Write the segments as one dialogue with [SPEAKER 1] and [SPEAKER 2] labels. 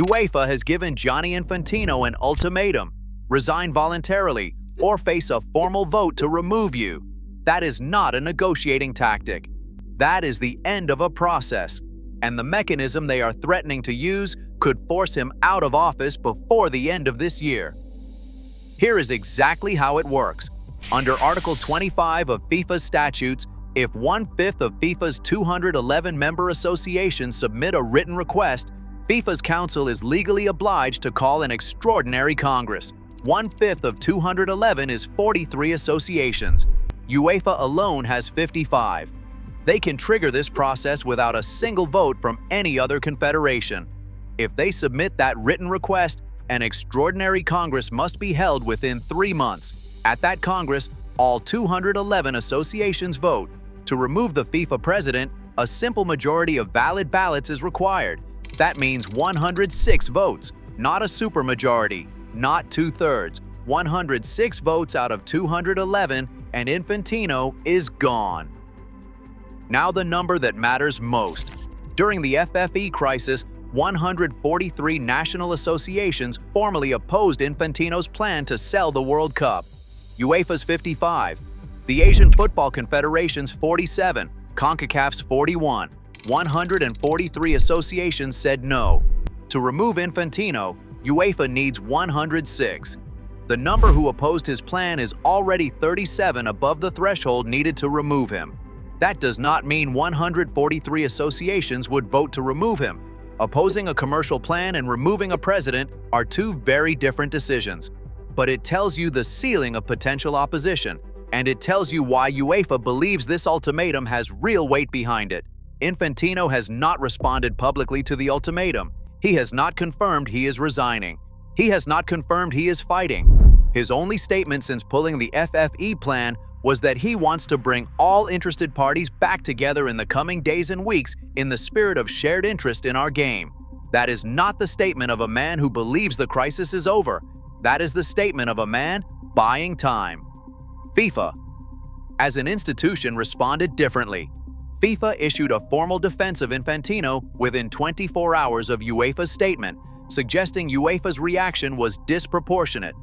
[SPEAKER 1] UEFA has given Gianni Infantino an ultimatum: resign voluntarily or face a formal vote to remove you. That is not a negotiating tactic. That is the end of a process, and the mechanism they are threatening to use could force him out of office before the end of this year. Here is exactly how it works. Under Article 25 of FIFA's statutes, if 1/5 of FIFA's 211 member associations submit a written request, FIFA's council is legally obliged to call an extraordinary Congress. 1/5 of 211 is 43 associations. UEFA alone has 55. They can trigger this process without a single vote from any other confederation. If they submit that written request, an extraordinary Congress must be held within 3 months. At that Congress, all 211 associations vote. To remove the FIFA president, a simple majority of valid ballots is required. That means 106 votes, not a supermajority, not 2/3. 106 votes out of 211, and Infantino is gone. Now the number that matters most. During the FFE crisis, 143 national associations formally opposed Infantino's plan to sell the World Cup. UEFA's 55, the Asian Football Confederation's 47, CONCACAF's 41. 143 associations said no. To remove Infantino, UEFA needs 106. The number who opposed his plan is already 37 above the threshold needed to remove him. That does not mean 143 associations would vote to remove him. Opposing a commercial plan and removing a president are two very different decisions. But it tells you the ceiling of potential opposition, and it tells you why UEFA believes this ultimatum has real weight behind it. Infantino has not responded publicly to the ultimatum. He has not confirmed he is resigning. He has not confirmed he is fighting. His only statement since pulling the FFE plan was that he wants to bring all interested parties back together in the coming days and weeks in the spirit of shared interest in our game. That is not the statement of a man who believes the crisis is over. That is the statement of a man buying time. FIFA, as an institution, responded differently. FIFA issued a formal defense of Infantino within 24 hours of UEFA's statement, suggesting UEFA's reaction was disproportionate.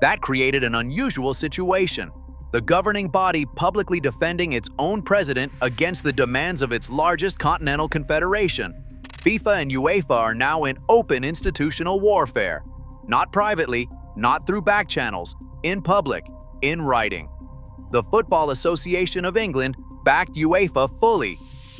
[SPEAKER 1] That created an unusual situation. The governing body publicly defending its own president against the demands of its largest continental confederation. FIFA and UEFA are now in open institutional warfare. Not privately, not through back channels, in public, in writing. The Football Association of England backed UEFA fully.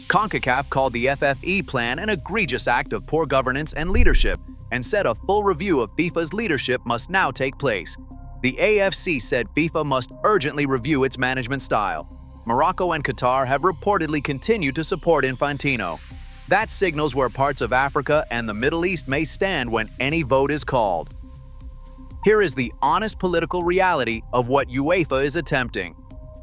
[SPEAKER 1] CONCACAF called the FFE plan an egregious act of poor governance and leadership and said a full review of FIFA's leadership must now take place. The AFC said FIFA must urgently review its management style. Morocco and Qatar have reportedly continued to support Infantino. That signals where parts of Africa and the Middle East may stand when any vote is called. Here is the honest political reality of what UEFA is attempting.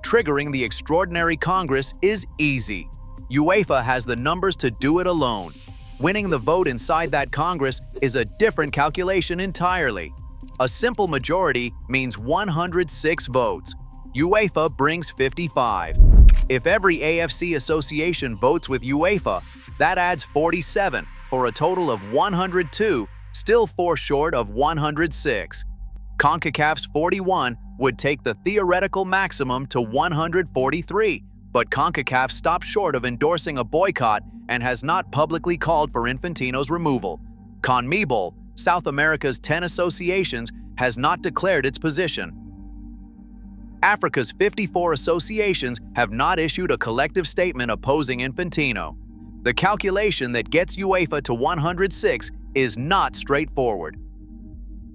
[SPEAKER 1] Triggering the extraordinary Congress is easy. UEFA has the numbers to do it alone. Winning the vote inside that Congress is a different calculation entirely. A simple majority means 106 votes. UEFA brings 55. If every AFC association votes with UEFA, that adds 47, for a total of 102, still 4 short of 106. CONCACAF's 41 would take the theoretical maximum to 143, but CONCACAF stopped short of endorsing a boycott and has not publicly called for Infantino's removal. CONMEBOL, South America's 10 associations, has not declared its position. Africa's 54 associations have not issued a collective statement opposing Infantino. The calculation that gets UEFA to 106 is not straightforward.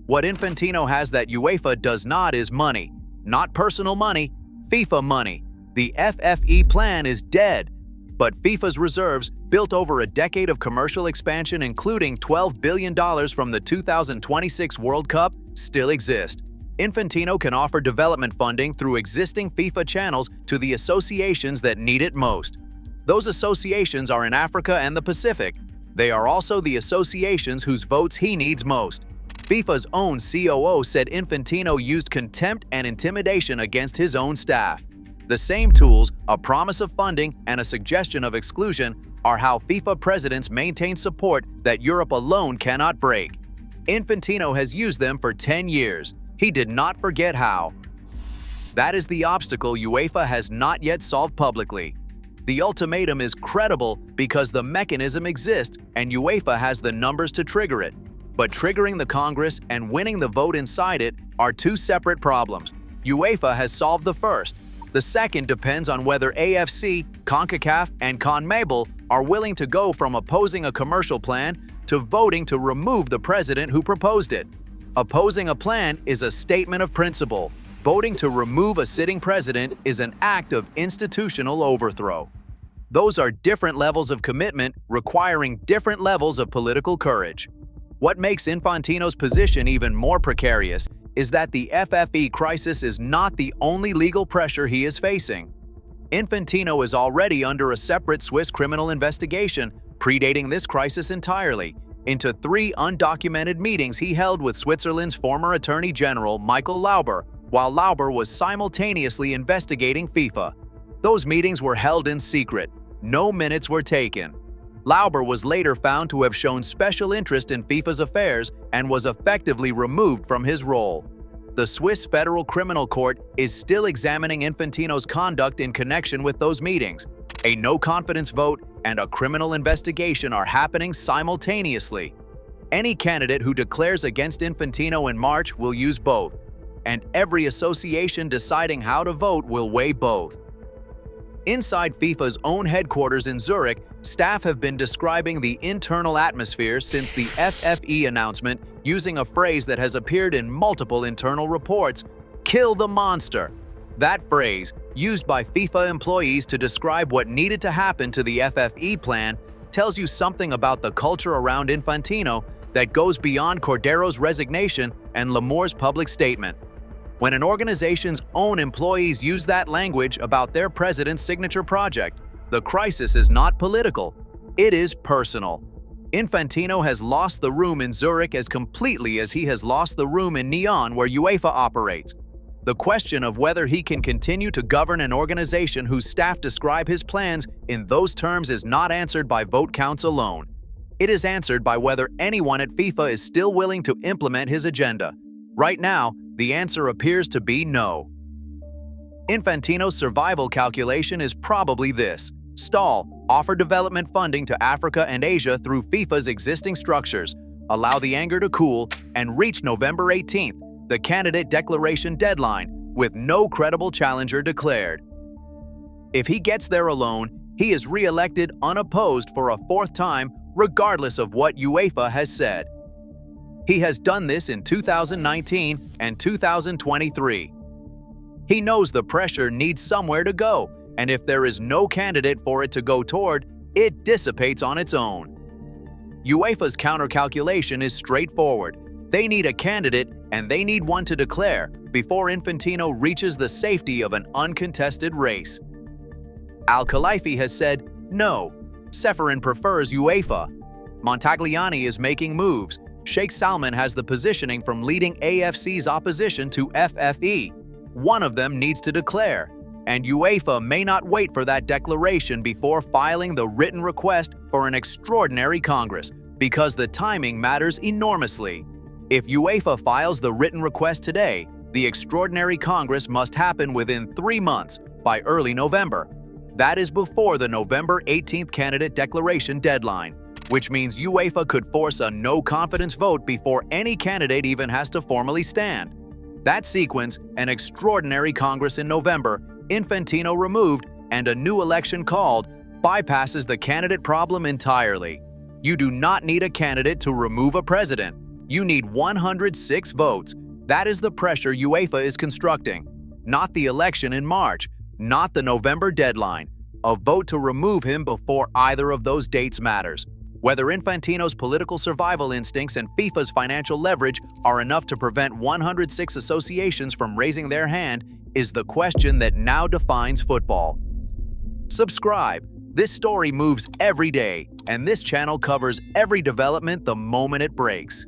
[SPEAKER 1] What Infantino has that UEFA does not is money. Not personal money, FIFA money. The FFE plan is dead, but FIFA's reserves, built over a decade of commercial expansion including $12 billion from the 2026 World Cup, still exist. Infantino can offer development funding through existing FIFA channels to the associations that need it most. Those associations are in Africa and the Pacific. They are also the associations whose votes he needs most. FIFA's own COO said Infantino used contempt and intimidation against his own staff. The same tools, a promise of funding and a suggestion of exclusion, are how FIFA presidents maintain support that Europe alone cannot break. Infantino has used them for 10 years. He did not forget how. That is the obstacle UEFA has not yet solved publicly. The ultimatum is credible because the mechanism exists and UEFA has the numbers to trigger it. But triggering the Congress and winning the vote inside it are two separate problems. UEFA has solved the first. The second depends on whether AFC, CONCACAF, and CONMEBOL are willing to go from opposing a commercial plan to voting to remove the president who proposed it. Opposing a plan is a statement of principle. Voting to remove a sitting president is an act of institutional overthrow. Those are different levels of commitment requiring different levels of political courage. What makes Infantino's position even more precarious is that the FFE crisis is not the only legal pressure he is facing. Infantino is already under a separate Swiss criminal investigation, predating this crisis entirely, into 3 undocumented meetings he held with Switzerland's former Attorney General Michael Lauber, while Lauber was simultaneously investigating FIFA. Those meetings were held in secret. No minutes were taken. Lauber was later found to have shown special interest in FIFA's affairs and was effectively removed from his role. The Swiss Federal Criminal Court is still examining Infantino's conduct in connection with those meetings. A no-confidence vote and a criminal investigation are happening simultaneously. Any candidate who declares against Infantino in March will use both, and every association deciding how to vote will weigh both. Inside FIFA's own headquarters in Zurich, staff have been describing the internal atmosphere since the FFE announcement using a phrase that has appeared in multiple internal reports: "Kill the monster." That phrase, used by FIFA employees to describe what needed to happen to the FFE plan, tells you something about the culture around Infantino that goes beyond Cordero's resignation and Lamour's public statement. When an organization's own employees use that language about their president's signature project, the crisis is not political, it is personal. Infantino has lost the room in Zurich as completely as he has lost the room in Nyon where UEFA operates. The question of whether he can continue to govern an organization whose staff describe his plans in those terms is not answered by vote counts alone. It is answered by whether anyone at FIFA is still willing to implement his agenda. Right now, the answer appears to be no. Infantino's survival calculation is probably this: stall, offer development funding to Africa and Asia through FIFA's existing structures, allow the anger to cool, and reach November 18th, the candidate declaration deadline, with no credible challenger declared. If he gets there alone, he is re-elected unopposed for a 4th time, regardless of what UEFA has said. He has done this in 2019 and 2023. He knows the pressure needs somewhere to go, and if there is no candidate for it to go toward, it dissipates on its own. UEFA's counter-calculation is straightforward. They need a candidate, and they need one to declare before Infantino reaches the safety of an uncontested race. Al-Khalifi has said no. Ceferin prefers UEFA. Montagliani is making moves. Sheikh Salman has the positioning from leading AFC's opposition to FFE. One of them needs to declare, and UEFA may not wait for that declaration before filing the written request for an extraordinary Congress, because the timing matters enormously. If UEFA files the written request today, the extraordinary Congress must happen within 3 months, by early November. That is before the November 18th candidate declaration deadline, which means UEFA could force a no-confidence vote before any candidate even has to formally stand. That sequence, an extraordinary Congress in November, Infantino removed, and a new election called, bypasses the candidate problem entirely. You do not need a candidate to remove a president. You need 106 votes. That is the pressure UEFA is constructing. Not the election in March, not the November deadline. A vote to remove him before either of those dates matters. Whether Infantino's political survival instincts and FIFA's financial leverage are enough to prevent 106 associations from raising their hand is the question that now defines football. Subscribe. This story moves every day, and this channel covers every development the moment it breaks.